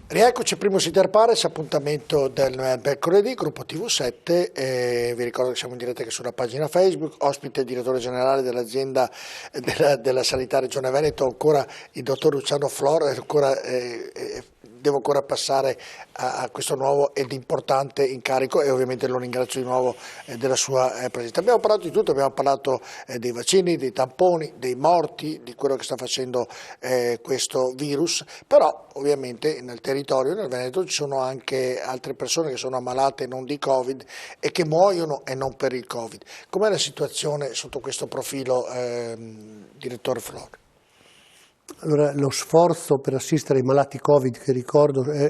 Rieccoci, primo Inter Pares, appuntamento del mercoledì, gruppo TV7, vi ricordo che siamo in diretta anche sulla pagina Facebook, ospite il direttore generale dell'azienda della Sanità Regione Veneto, ancora il dottor Luciano Flor, devo ancora passare a questo nuovo ed importante incarico e ovviamente lo ringrazio di nuovo della sua presenza. Abbiamo parlato di tutto, abbiamo parlato dei vaccini, dei tamponi, dei morti, di quello che sta facendo questo virus, però ovviamente nel territorio, nel Veneto, ci sono anche altre persone che sono ammalate non di Covid e che muoiono e non per il Covid. Com'è la situazione sotto questo profilo, direttore Flor? Allora, lo sforzo per assistere ai malati Covid, che ricordo è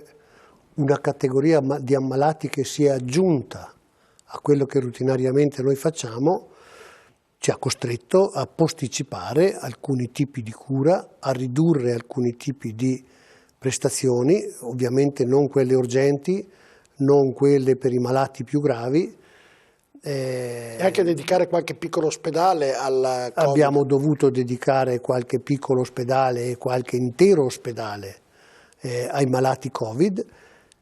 una categoria di ammalati che si è aggiunta a quello che rutinariamente noi facciamo, ci ha costretto a posticipare alcuni tipi di cura, a ridurre alcuni tipi di prestazioni, ovviamente non quelle urgenti, non quelle per i malati più gravi. E anche dedicare qualche piccolo ospedale al Covid. Abbiamo dovuto dedicare qualche piccolo ospedale e qualche intero ospedale ai malati Covid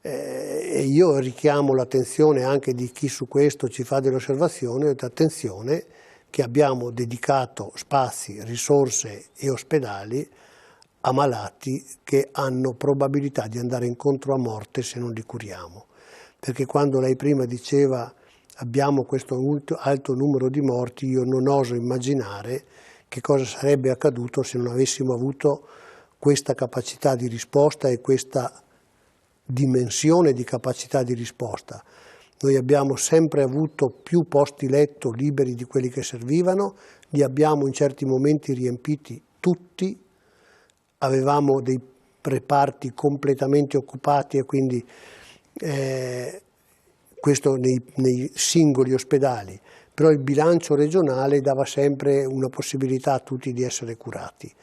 e io richiamo l'attenzione anche di chi su questo ci fa delle osservazioni, attenzione che abbiamo dedicato spazi, risorse e ospedali a malati che hanno probabilità di andare incontro a morte se non li curiamo, perché quando lei prima diceva abbiamo questo alto numero di morti, io non oso immaginare che cosa sarebbe accaduto se non avessimo avuto questa capacità di risposta e questa dimensione di capacità di risposta. Noi abbiamo sempre avuto più posti letto liberi di quelli che servivano, li abbiamo in certi momenti riempiti tutti, avevamo dei reparti completamente occupati e quindi questo nei singoli ospedali, però il bilancio regionale dava sempre una possibilità a tutti di essere curati.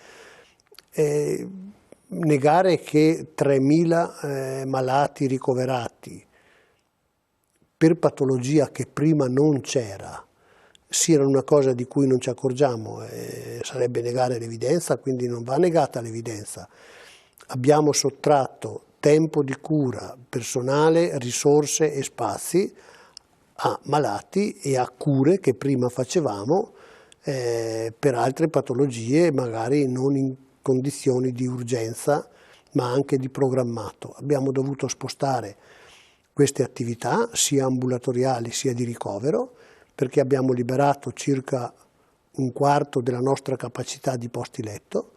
Negare che 3.000 malati ricoverati per patologia che prima non c'era siano una cosa di cui non ci accorgiamo sarebbe negare l'evidenza, quindi non va negata l'evidenza. Abbiamo sottratto tempo di cura, personale, risorse e spazi a malati e a cure che prima facevamo per altre patologie, magari non in condizioni di urgenza, ma anche di programmato. Abbiamo dovuto spostare queste attività, sia ambulatoriali sia di ricovero, perché abbiamo liberato circa un quarto della nostra capacità di posti letto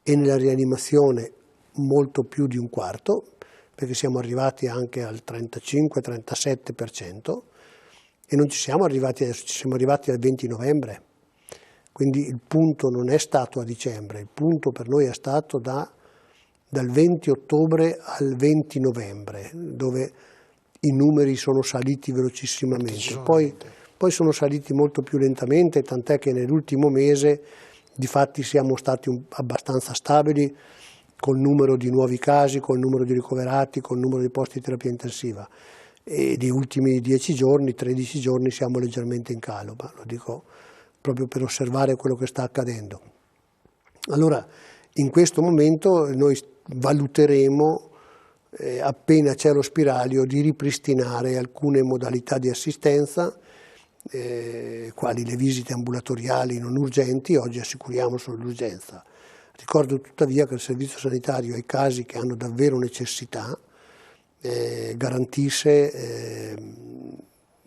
e nella rianimazione molto più di un quarto, perché siamo arrivati anche al 35-37% e non ci siamo arrivati adesso, ci siamo arrivati al 20 novembre. Quindi il punto non è stato a dicembre, il punto per noi è stato dal 20 ottobre al 20 novembre, dove i numeri sono saliti velocissimamente. Poi sono saliti molto più lentamente, tant'è che nell'ultimo mese difatti siamo stati abbastanza stabili col numero di nuovi casi, col numero di ricoverati, col numero di posti di terapia intensiva. E negli ultimi 10 giorni, 13 giorni siamo leggermente in calo, ma lo dico proprio per osservare quello che sta accadendo. Allora, in questo momento noi valuteremo, appena c'è lo spiraglio, di ripristinare alcune modalità di assistenza, quali le visite ambulatoriali non urgenti. Oggi assicuriamo solo l'urgenza. Ricordo tuttavia che il servizio sanitario ai casi che hanno davvero necessità garantisce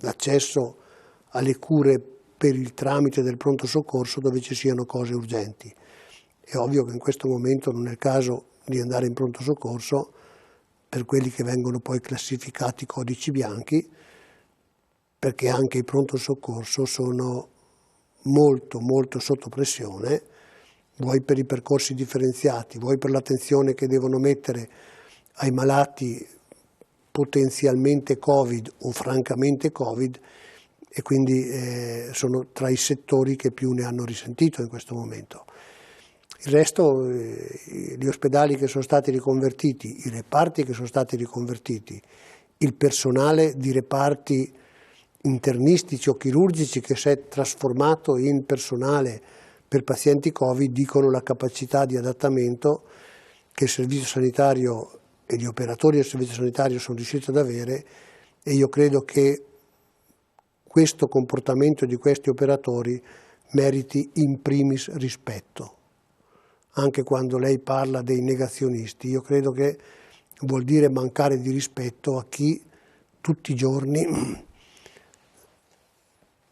l'accesso alle cure per il tramite del pronto soccorso dove ci siano cose urgenti. È ovvio che in questo momento non è il caso di andare in pronto soccorso per quelli che vengono poi classificati codici bianchi, perché anche i pronto soccorso sono molto sotto pressione, vuoi per i percorsi differenziati, vuoi per l'attenzione che devono mettere ai malati potenzialmente Covid o francamente Covid, e quindi sono tra i settori che più ne hanno risentito in questo momento. Il resto, gli ospedali che sono stati riconvertiti, i reparti che sono stati riconvertiti, il personale di reparti internistici o chirurgici che si è trasformato in personale per pazienti Covid, dicono la capacità di adattamento che il servizio sanitario e gli operatori del servizio sanitario sono riusciti ad avere, e io credo che questo comportamento di questi operatori meriti in primis rispetto. Anche quando lei parla dei negazionisti, io credo che vuol dire mancare di rispetto a chi tutti i giorni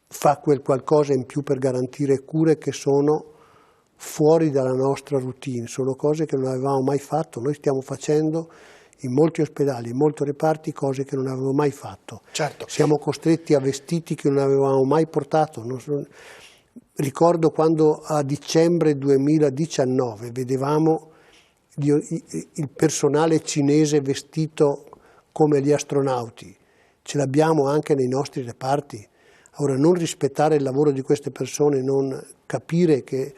fa quel qualcosa in più per garantire cure che sono fuori dalla nostra routine, sono cose che non avevamo mai fatto. Noi stiamo facendo in molti ospedali, in molti reparti, cose che non avevamo mai fatto. Certo. Siamo costretti a vestiti che non avevamo mai portato. Ricordo quando a dicembre 2019 vedevamo il personale cinese vestito come gli astronauti, ce l'abbiamo anche nei nostri reparti. Ora, non rispettare il lavoro di queste persone, non capire che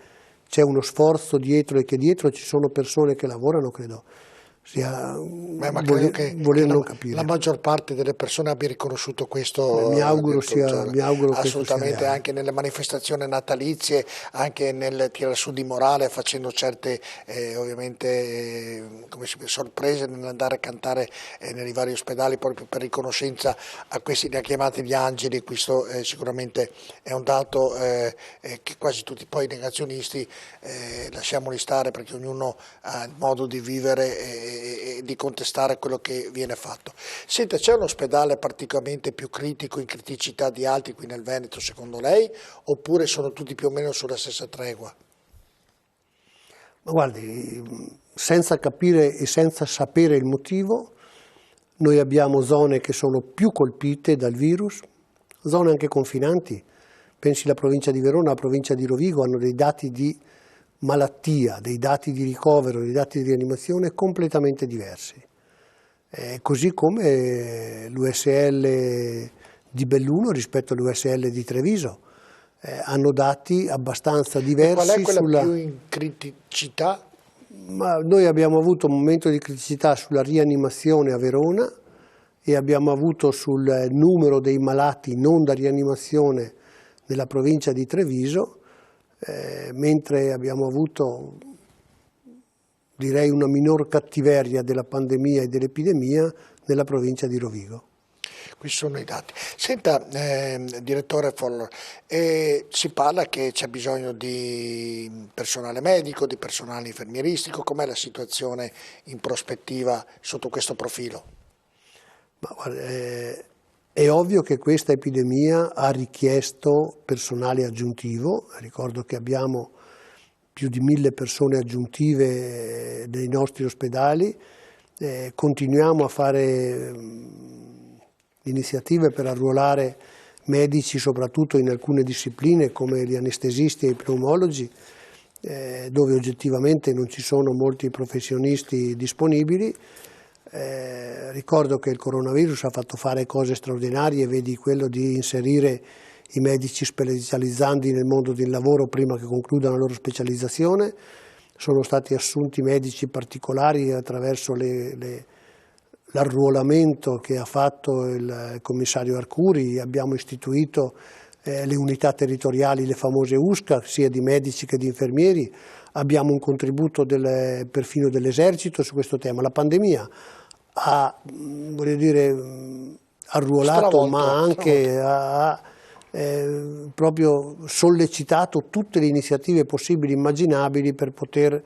c'è uno sforzo dietro e che dietro ci sono persone che lavorano, credo sia voler non capire. La maggior parte delle persone abbia riconosciuto questo. Mi auguro assolutamente, questo sia anche nelle manifestazioni natalizie, anche nel tirare su di morale, facendo certe ovviamente sorprese nell'andare a cantare nei vari ospedali proprio per riconoscenza a questi, li ha chiamati gli angeli. Questo sicuramente è un dato che quasi tutti poi i negazionisti lasciamoli stare, perché ognuno ha il modo di vivere e di contestare quello che viene fatto. Senta, c'è un ospedale particolarmente più critico, in criticità di altri qui nel Veneto secondo lei, oppure sono tutti più o meno sulla stessa tregua? Ma guardi, senza capire e senza sapere il motivo, noi abbiamo zone che sono più colpite dal virus, zone anche confinanti. Pensi alla provincia di Verona, la provincia di Rovigo, hanno dei dati di malattia, dei dati di ricovero, dei dati di rianimazione completamente diversi. Così come l'USL di Belluno rispetto all'USL di Treviso, hanno dati abbastanza diversi. Qual è quella più in criticità? Ma noi abbiamo avuto un momento di criticità sulla rianimazione a Verona e abbiamo avuto sul numero dei malati non da rianimazione nella provincia di Treviso, mentre abbiamo avuto, direi, una minor cattiveria della pandemia e dell'epidemia nella provincia di Rovigo. Qui sono i dati. Senta, direttore Follor, si parla che c'è bisogno di personale medico, di personale infermieristico. Com'è la situazione in prospettiva sotto questo profilo? Ma guarda, è ovvio che questa epidemia ha richiesto personale aggiuntivo. Ricordo che abbiamo più di 1000 persone aggiuntive nei nostri ospedali, continuiamo a fare iniziative per arruolare medici soprattutto in alcune discipline come gli anestesisti e i pneumologi, dove oggettivamente non ci sono molti professionisti disponibili. Ricordo che il coronavirus ha fatto fare cose straordinarie, vedi quello di inserire i medici specializzandi nel mondo del lavoro prima che concludano la loro specializzazione. Sono stati assunti medici particolari attraverso l'arruolamento che ha fatto il commissario Arcuri. Abbiamo istituito le unità territoriali, le famose USCA, sia di medici che di infermieri. Abbiamo un contributo perfino dell'esercito su questo tema. La pandemia ha, voglio dire, arruolato, ma anche ha proprio sollecitato tutte le iniziative possibili e immaginabili per poter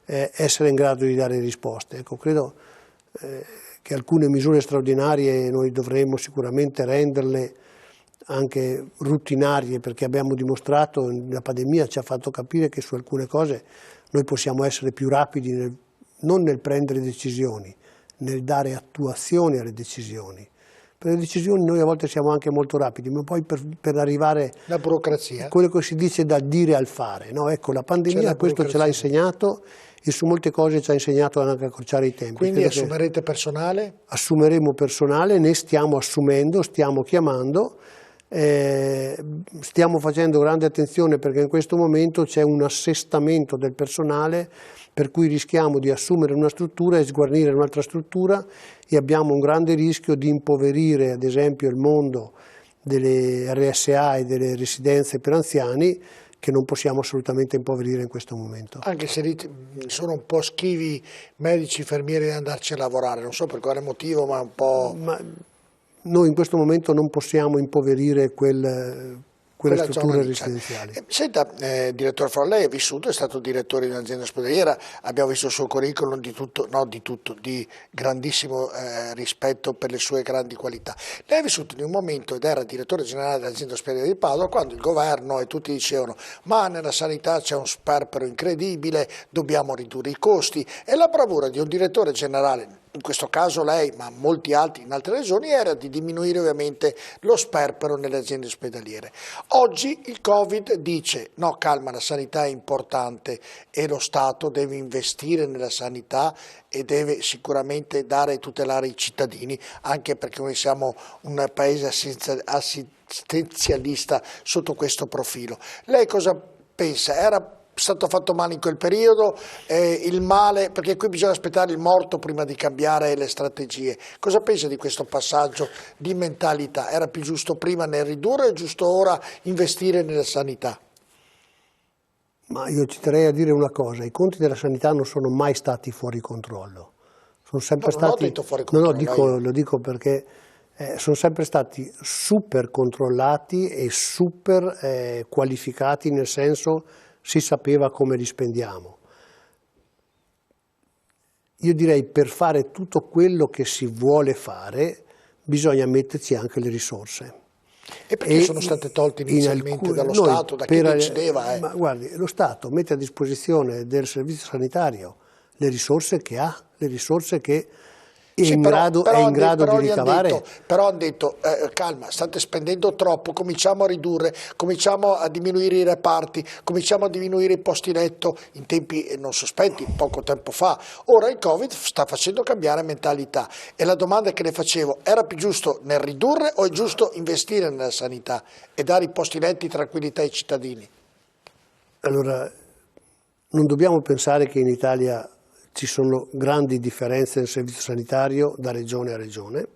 essere in grado di dare risposte. Ecco, credo che alcune misure straordinarie noi dovremmo sicuramente renderle anche routinarie, perché abbiamo dimostrato, la pandemia ci ha fatto capire che su alcune cose noi possiamo essere più rapidi non nel prendere decisioni, nel dare attuazione alle decisioni. Per le decisioni noi a volte siamo anche molto rapidi, ma poi per arrivare la burocrazia, quello che si dice da dire al fare, no? Ecco, la pandemia questo ce l'ha insegnato e su molte cose ci ha insegnato anche a accorciare i tempi. Quindi assumerete personale? Assumeremo personale, ne stiamo assumendo, stiamo chiamando, stiamo facendo grande attenzione perché in questo momento c'è un assestamento del personale per cui rischiamo di assumere una struttura e sguarnire un'altra struttura e abbiamo un grande rischio di impoverire ad esempio il mondo delle RSA e delle residenze per anziani, che non possiamo assolutamente impoverire in questo momento. Anche se sono un po' schivi medici, infermieri di andarci a lavorare, non so per quale motivo, ma un po'... Noi in questo momento non possiamo impoverire quelle strutture residenziali. Senta, direttore Farò, lei è vissuto, è stato direttore di un'azienda ospedaliera, abbiamo visto il suo curriculum di grandissimo rispetto per le sue grandi qualità. Lei è vissuto in un momento ed era direttore generale dell'azienda ospedaliera di Padova quando il governo e tutti dicevano ma nella sanità c'è un sperpero incredibile, dobbiamo ridurre i costi, e la bravura di un direttore generale, in questo caso lei, ma molti altri in altre regioni, era di diminuire ovviamente lo sperpero nelle aziende ospedaliere. Oggi il Covid dice no, calma, la sanità è importante e lo Stato deve investire nella sanità e deve sicuramente dare e tutelare i cittadini, anche perché noi siamo un paese assistenzialista sotto questo profilo. Lei cosa pensa? Era stato fatto male in quel periodo, il male, perché qui bisogna aspettare il morto prima di cambiare le strategie. Cosa pensa di questo passaggio di mentalità? Era più giusto prima nel ridurre o è giusto ora investire nella sanità? Ma io ci terrei a dire una cosa, i conti della sanità non sono mai stati fuori controllo. Sono sempre stati... Non ho detto fuori controllo. Lo dico perché sono sempre stati super controllati e super qualificati, nel senso si sapeva come li spendiamo. Io direi per fare tutto quello che si vuole fare bisogna metterci anche le risorse. E perché sono state tolte inizialmente dallo Stato, da chi decideva? Ma guardi, lo Stato mette a disposizione del servizio sanitario le risorse che ha, le risorse che è in grado di ricavare. Però hanno detto, calma, state spendendo troppo, cominciamo a ridurre, cominciamo a diminuire i reparti, cominciamo a diminuire i posti letto in tempi non sospetti, poco tempo fa. Ora il Covid sta facendo cambiare mentalità e la domanda che le facevo, era più giusto nel ridurre o è giusto investire nella sanità e dare i posti letti, tranquillità ai cittadini? Allora, non dobbiamo pensare che in Italia ci sono grandi differenze nel servizio sanitario da regione a regione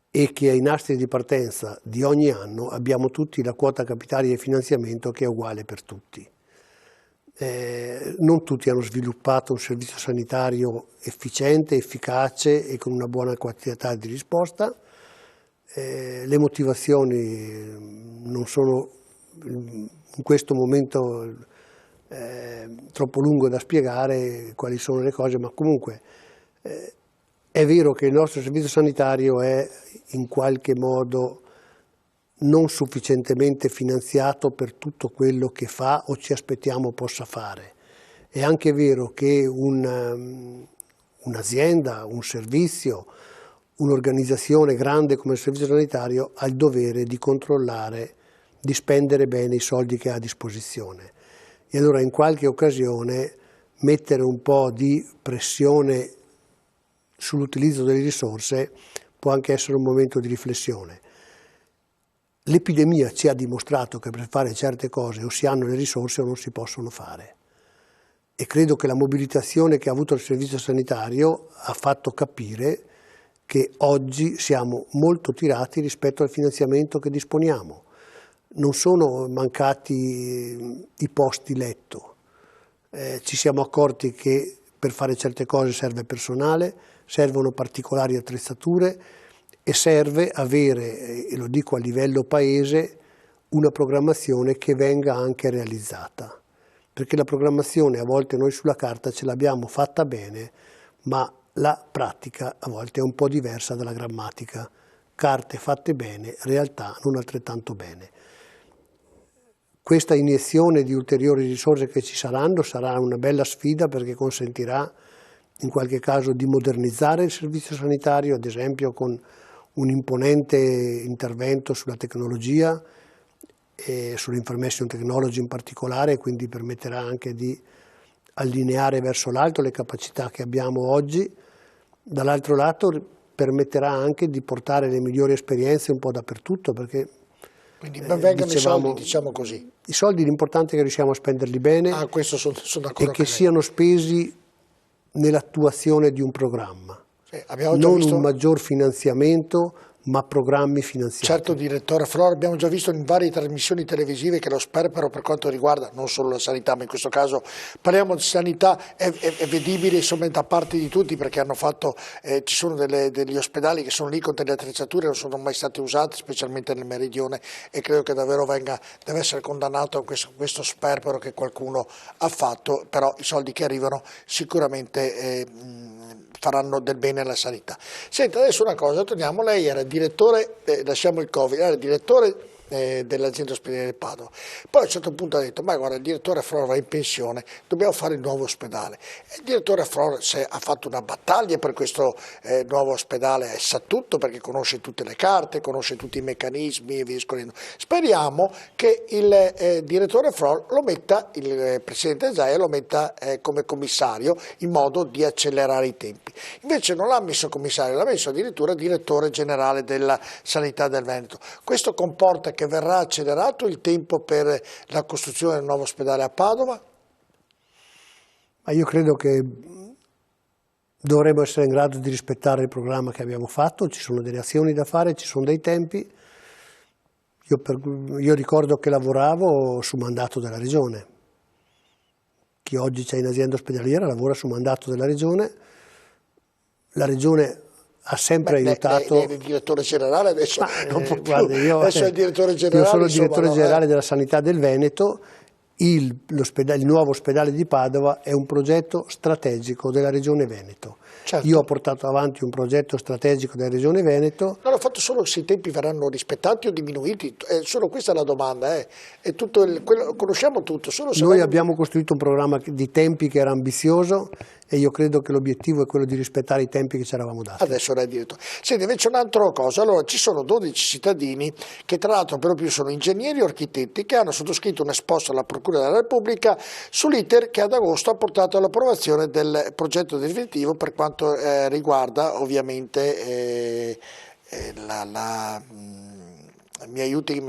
e che ai nastri di partenza di ogni anno abbiamo tutti la quota capitale di finanziamento che è uguale per tutti. Non tutti hanno sviluppato un servizio sanitario efficiente, efficace e con una buona quantità di risposta. Le motivazioni non sono in questo momento troppo lungo da spiegare quali sono le cose, ma comunque è vero che il nostro servizio sanitario è in qualche modo non sufficientemente finanziato per tutto quello che fa o ci aspettiamo possa fare. È anche vero che un'azienda, un servizio, un'organizzazione grande come il servizio sanitario ha il dovere di controllare, di spendere bene i soldi che ha a disposizione. E allora in qualche occasione mettere un po' di pressione sull'utilizzo delle risorse può anche essere un momento di riflessione. L'epidemia ci ha dimostrato che per fare certe cose o si hanno le risorse o non si possono fare. E credo che la mobilitazione che ha avuto il servizio sanitario ha fatto capire che oggi siamo molto tirati rispetto al finanziamento che disponiamo. Non sono mancati i posti letto, ci siamo accorti che per fare certe cose serve personale, servono particolari attrezzature e serve avere, e lo dico a livello paese, una programmazione che venga anche realizzata. Perché la programmazione a volte noi sulla carta ce l'abbiamo fatta bene, ma la pratica a volte è un po' diversa dalla grammatica. Carte fatte bene, realtà non altrettanto bene. Questa iniezione di ulteriori risorse che ci saranno sarà una bella sfida perché consentirà in qualche caso di modernizzare il servizio sanitario, ad esempio con un imponente intervento sulla tecnologia e sull'information technology in particolare, quindi permetterà anche di allineare verso l'alto le capacità che abbiamo oggi. Dall'altro lato permetterà anche di portare le migliori esperienze un po' dappertutto, perché quindi ben vengano i soldi, diciamo così. I soldi l'importante è che riusciamo a spenderli bene questo sono d'accordo e che siano spesi nell'attuazione di un programma. Abbiamo già non visto... un maggior finanziamento ma programmi finanziati. Certo, direttore Flor, abbiamo già visto in varie trasmissioni televisive che lo sperpero per quanto riguarda non solo la sanità, ma in questo caso parliamo di sanità, è vedibile insomma da parte di tutti, perché hanno fatto, ci sono degli ospedali che sono lì con delle attrezzature che non sono mai state usate, specialmente nel meridione, e credo che davvero deve essere condannato a questo sperpero che qualcuno ha fatto, però i soldi che arrivano sicuramente faranno del bene alla sanità. Senta, adesso una cosa, torniamo, lei era direttore, lasciamo il Covid, era direttore dell'azienda ospedaliera di Padova, poi a un certo punto ha detto, ma guarda, il direttore Flor va in pensione, dobbiamo fare il nuovo ospedale, e il direttore Flor ha fatto una battaglia per questo nuovo ospedale, sa tutto perché conosce tutte le carte, conosce tutti i meccanismi e via discorrendo. Speriamo che il direttore Flor lo metta, il presidente Zaia lo metta come commissario, in modo di accelerare i tempi. Invece non l'ha messo commissario, l'ha messo addirittura direttore generale della sanità del Veneto. Questo comporta che verrà accelerato il tempo per la costruzione del nuovo ospedale a Padova? Ma io credo che dovremmo essere in grado di rispettare il programma che abbiamo fatto, ci sono delle azioni da fare, ci sono dei tempi. Io ricordo che lavoravo su mandato della Regione. Chi oggi c'è in azienda ospedaliera lavora su mandato della Regione. La Regione ha sempre aiutato. Lei è il direttore generale adesso, non può più. Guarda, Adesso è il direttore generale. Io sono il direttore generale della sanità del Veneto. Il nuovo ospedale di Padova è un progetto strategico della Regione Veneto. Certo. Io ho portato avanti un progetto strategico della Regione Veneto. Non ho fatto solo se i tempi verranno rispettati o diminuiti, solo questa è la domanda. È tutto conosciamo tutto. Solo se noi abbiamo costruito un programma di tempi che era ambizioso e io credo che l'obiettivo è quello di rispettare i tempi che ci eravamo dati. Adesso lei direttore. Senti, invece un'altra cosa, allora ci sono 12 cittadini che tra l'altro per lo più sono ingegneri o architetti che hanno sottoscritto un esposto alla Procura della Repubblica sull'iter che ad agosto ha portato all'approvazione del progetto definitivo per quanto riguarda ovviamente mi aiuti che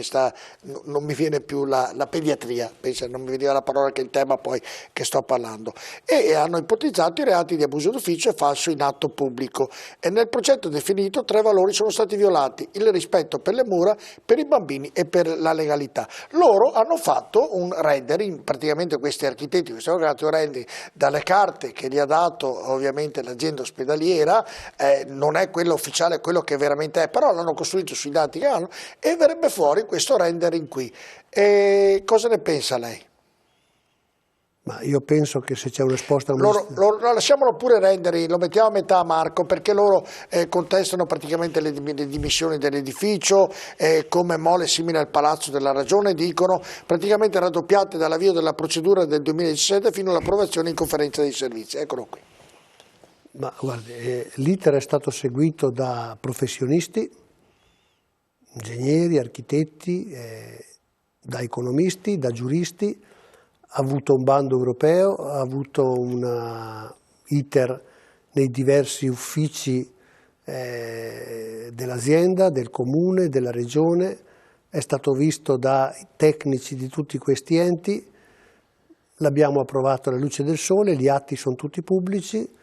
non mi viene più la pediatria, pensa, non mi veniva la parola che è il tema poi che sto parlando, e hanno ipotizzato i reati di abuso d'ufficio e falso in atto pubblico, e nel progetto definito 3 valori sono stati violati: il rispetto per le mura, per i bambini e per la legalità. Loro hanno fatto un rendering, praticamente questi architetti, questi hanno creato un rendering dalle carte che gli ha dato ovviamente l'azienda ospedaliera, non è quello ufficiale, quello che veramente è, però l'hanno costruito sui dati che hanno, e verrebbe fuori questo rendering qui. Cosa ne pensa lei? Ma io penso che se c'è una esposta... lasciamolo pure rendering, lo mettiamo a metà, Marco, perché loro contestano praticamente le dimissioni dell'edificio, come mole simile al Palazzo della Ragione, dicono praticamente raddoppiate dall'avvio della procedura del 2017 fino all'approvazione in conferenza dei servizi. Eccolo qui. Ma guardi, l'iter è stato seguito da professionisti, ingegneri, architetti, da economisti, da giuristi, ha avuto un bando europeo, ha avuto un iter nei diversi uffici dell'azienda, del comune, della regione, è stato visto dai tecnici di tutti questi enti, l'abbiamo approvato alla luce del sole, gli atti sono tutti pubblici.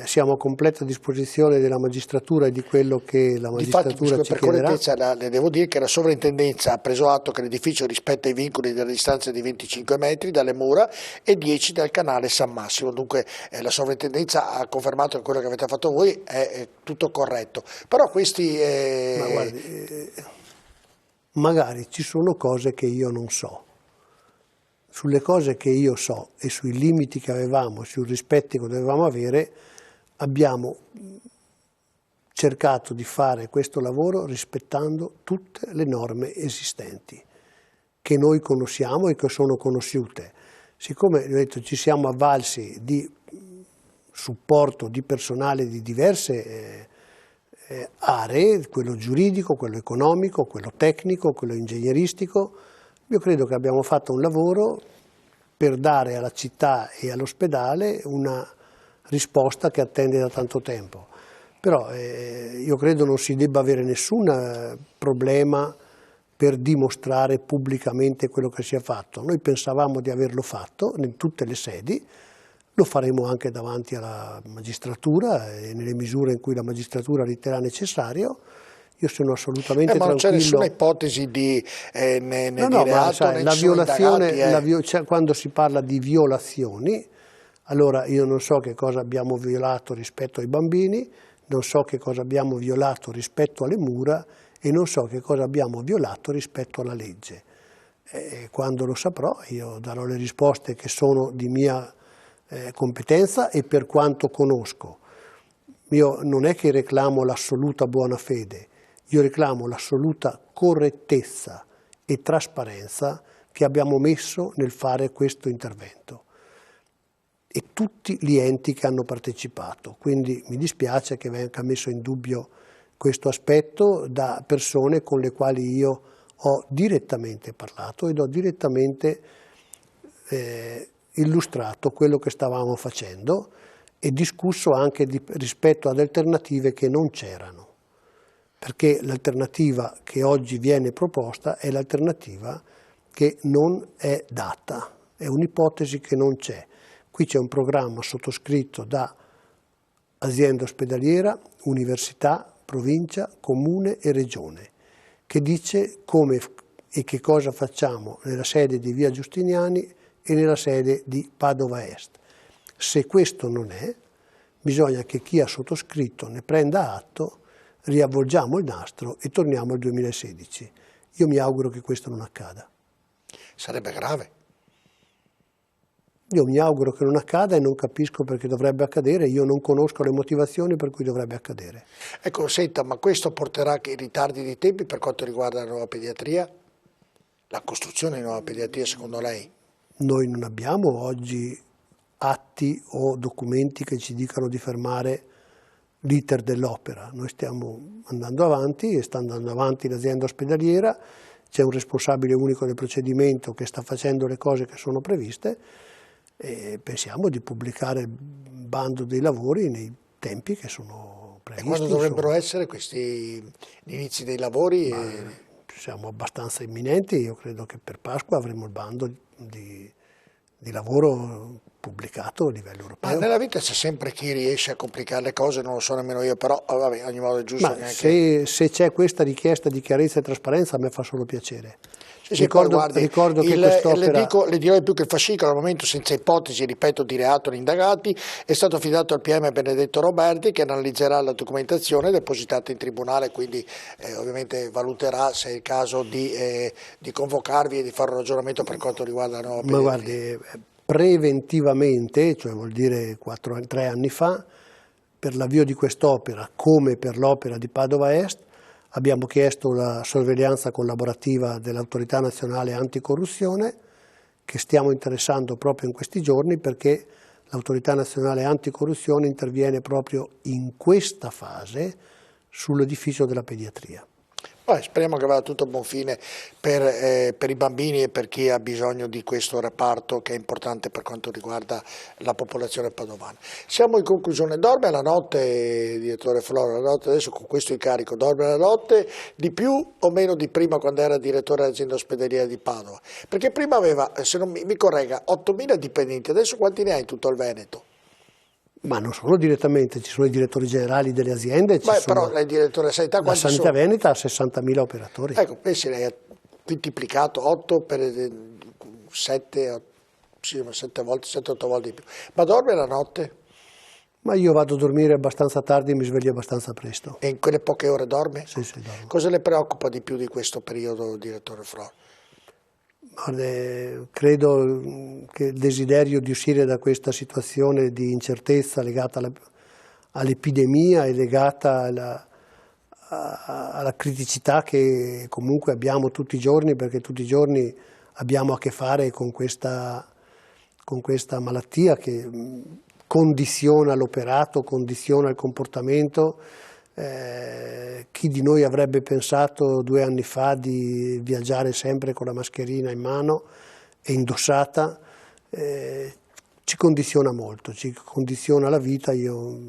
Siamo a completa disposizione della magistratura e di quello che la magistratura ci chiederà. Le devo dire che la sovrintendenza ha preso atto che l'edificio rispetta i vincoli della distanza di 25 metri dalle mura e 10 dal canale San Massimo, dunque la sovrintendenza ha confermato che quello che avete fatto voi è tutto corretto. Però questi... Ma guardi, magari ci sono cose che io non so. Sulle cose che io so e sui limiti che avevamo, sui rispetti che dovevamo avere, abbiamo cercato di fare questo lavoro rispettando tutte le norme esistenti, che noi conosciamo e che sono conosciute. Siccome, ho detto, ci siamo avvalsi di supporto di personale di diverse aree, quello giuridico, quello economico, quello tecnico, quello ingegneristico, io credo che abbiamo fatto un lavoro per dare alla città e all'ospedale una risposta che attende da tanto tempo. Però io credo non si debba avere nessun problema per dimostrare pubblicamente quello che si è fatto. Noi pensavamo di averlo fatto in tutte le sedi, lo faremo anche davanti alla magistratura e nelle misure in cui la magistratura riterrà necessario. Io sono assolutamente ma non c'è tranquillo. nessuna ipotesi di né No, di no, ma reato, sai, né la ci sono violazione, indagati, cioè, quando si parla di violazioni, allora io non so che cosa abbiamo violato rispetto ai bambini, non so che cosa abbiamo violato rispetto alle mura e non so che cosa abbiamo violato rispetto alla legge. E quando lo saprò io darò le risposte che sono di mia competenza e per quanto conosco. Io non è che reclamo l'assoluta buona fede, io reclamo l'assoluta correttezza e trasparenza che abbiamo messo nel fare questo intervento e tutti gli enti che hanno partecipato. Quindi mi dispiace che venga messo in dubbio questo aspetto da persone con le quali io ho direttamente parlato ed ho direttamente illustrato quello che stavamo facendo e discusso anche rispetto ad alternative che non c'erano, perché l'alternativa che oggi viene proposta è l'alternativa che non è data, è un'ipotesi che non c'è. Qui c'è un programma sottoscritto da azienda ospedaliera, università, provincia, comune e regione, che dice come e che cosa facciamo nella sede di Via Giustiniani e nella sede di Padova Est. Se questo non è, bisogna che chi ha sottoscritto ne prenda atto, riavvolgiamo il nastro e torniamo al 2016. Io mi auguro che questo non accada. Sarebbe grave. Io mi auguro che non accada e non capisco perché dovrebbe accadere, io non conosco le motivazioni per cui dovrebbe accadere. Ecco, senta, ma questo porterà anche ritardi di tempi per quanto riguarda la nuova pediatria? La costruzione di nuova pediatria, secondo lei? Noi non abbiamo oggi atti o documenti che ci dicano di fermare l'iter dell'opera. Noi stiamo andando avanti e sta andando avanti l'azienda ospedaliera, c'è un responsabile unico del procedimento che sta facendo le cose che sono previste e pensiamo di pubblicare il bando dei lavori nei tempi che sono previsti. E quando dovrebbero essere questi inizi dei lavori? Siamo abbastanza imminenti, io credo che per Pasqua avremo il bando di lavoro pubblicato a livello europeo. Ma nella vita c'è sempre chi riesce a complicare le cose, non lo so nemmeno io, però vabbè, ogni modo è giusto. Ma se c'è questa richiesta di chiarezza e trasparenza a me fa solo piacere. Sì, ricordo che quest'opera... le dirò di più che il fascicolo al momento senza ipotesi, ripeto, di reato indagati è stato affidato al PM Benedetto Roberti che analizzerà la documentazione depositata in tribunale, quindi ovviamente valuterà se è il caso di convocarvi e di fare un ragionamento per quanto riguarda la nuova pediatria. Ma guardi, preventivamente, cioè vuol dire 3 anni fa, per l'avvio di quest'opera, come per l'opera di Padova Est, abbiamo chiesto la sorveglianza collaborativa dell'Autorità Nazionale Anticorruzione, che stiamo interessando proprio in questi giorni perché l'Autorità Nazionale Anticorruzione interviene proprio in questa fase sull'edificio della pediatria. Speriamo che vada tutto a buon fine per i bambini e per chi ha bisogno di questo reparto che è importante per quanto riguarda la popolazione padovana. Siamo in conclusione. Dorme la notte, direttore Floro, la notte adesso con questo incarico, dorme la notte di più o meno di prima quando era direttore dell'azienda ospedaliera di Padova? Perché prima aveva, se non mi corregga, 8.000 dipendenti, adesso quanti ne ha in tutto il Veneto? Ma non solo direttamente, ci sono i direttori generali delle aziende, però lei direttore della sanità, la sanità veneta ha 60.000 operatori. Ecco, pensi lei ha quintuplicato 8 per 7, sì, 7 volte, 7-8 volte di più. Ma dorme la notte? Ma io vado a dormire abbastanza tardi e mi sveglio abbastanza presto. E in quelle poche ore dorme? Sì, dormo. Cosa le preoccupa di più di questo periodo, direttore Floro? Credo che il desiderio di uscire da questa situazione di incertezza legata all'epidemia e legata alla criticità che comunque abbiamo tutti i giorni, perché tutti i giorni abbiamo a che fare con questa malattia che condiziona l'operato, condiziona il comportamento. Chi di noi avrebbe pensato 2 anni fa di viaggiare sempre con la mascherina in mano e indossata? Ci condiziona molto, ci condiziona la vita. Io,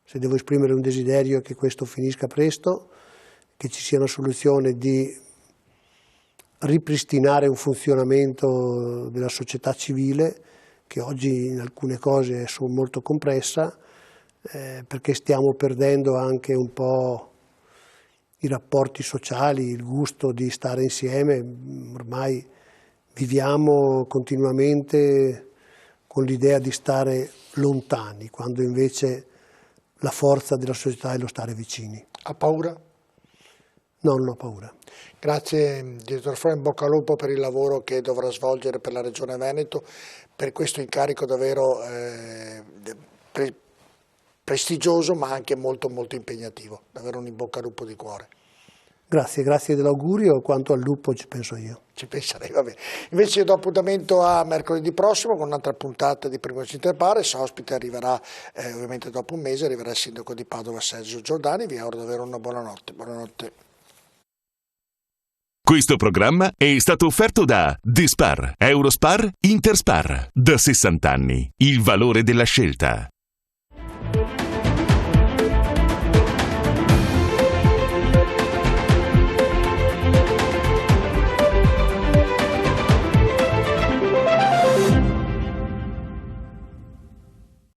se devo esprimere un desiderio, è che questo finisca presto, che ci sia una soluzione di ripristinare un funzionamento della società civile che oggi in alcune cose è molto complessa, perché stiamo perdendo anche un po' i rapporti sociali, il gusto di stare insieme. Ormai viviamo continuamente con l'idea di stare lontani, quando invece la forza della società è lo stare vicini. Ha paura? No, non ho paura. Grazie direttore Froy, in bocca al lupo per il lavoro che dovrà svolgere per la Regione Veneto, per questo incarico davvero prestigioso ma anche molto molto impegnativo, davvero un in bocca al lupo di cuore. Grazie dell'augurio, quanto al lupo ci penso io. Ci penserei, va bene. Invece io do appuntamento a mercoledì prossimo con un'altra puntata di Primo Inter Pares. Ospite arriverà ovviamente dopo un mese, arriverà il sindaco di Padova Sergio Giordani. Vi auguro davvero una buona notte. Buonanotte. Questo programma è stato offerto da Dispar, Eurospar, Interspar. Da 60 anni. Il valore della scelta.